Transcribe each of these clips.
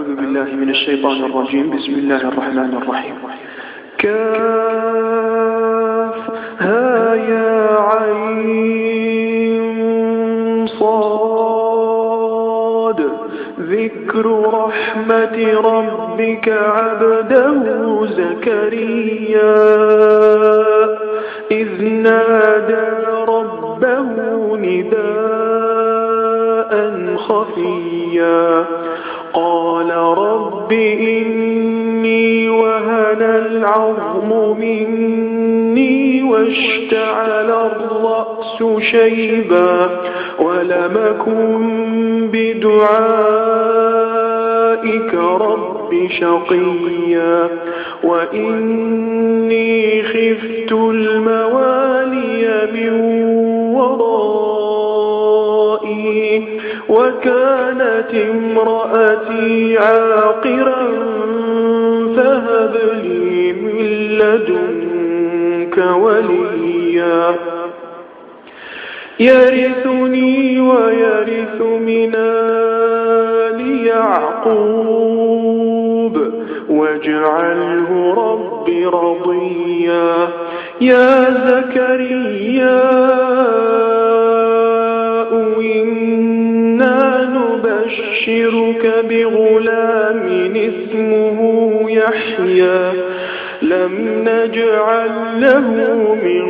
أعوذ بالله من الشيطان الرجيم. بسم الله الرحمن الرحيم. كاف ها يا عين صاد ذكر رحمة ربك عبده زكريا إذ نادى ربه نداء خفيا قال رب إني وهن العظم مني واشتعل الرأس شيبا ولم أكن بدعائك رب شقيا وإني خفت الموالي من ورائي وكانت امرأتي عاقرا فهب لي من لدنك وليا يرثني ويرث من آل يعقوب واجعله رب رضيا يا زكريا إنا نبشرك بغلام اسمه يحيى لم نجعل له من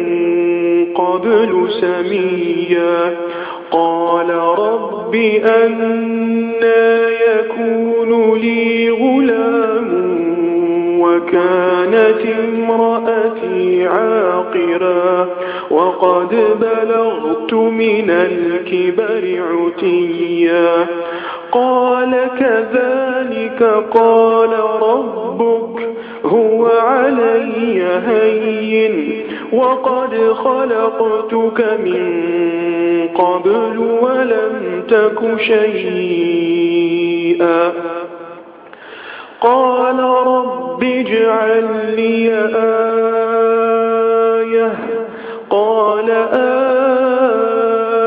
قبل سميا قال رب أنى يكون لي غلام وكانت امرأتي عاقرا وقد بلغت من الكبر عتيا قال كذلك قال ربك هو علي هين وقد خلقتك من قبل ولم تك شيئا قال رب اجعل لي آية قال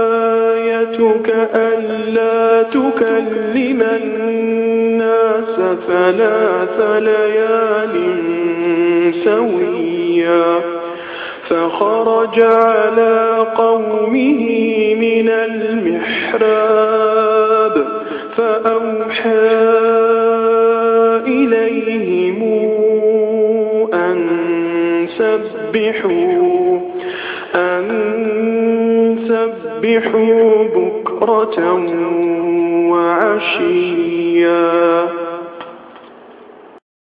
آيتك ألا تكلم الناس 3 ليال سويا فخرج على قومه من المحراب فأوحى إليهم أن سبحوا بكرة وعشيا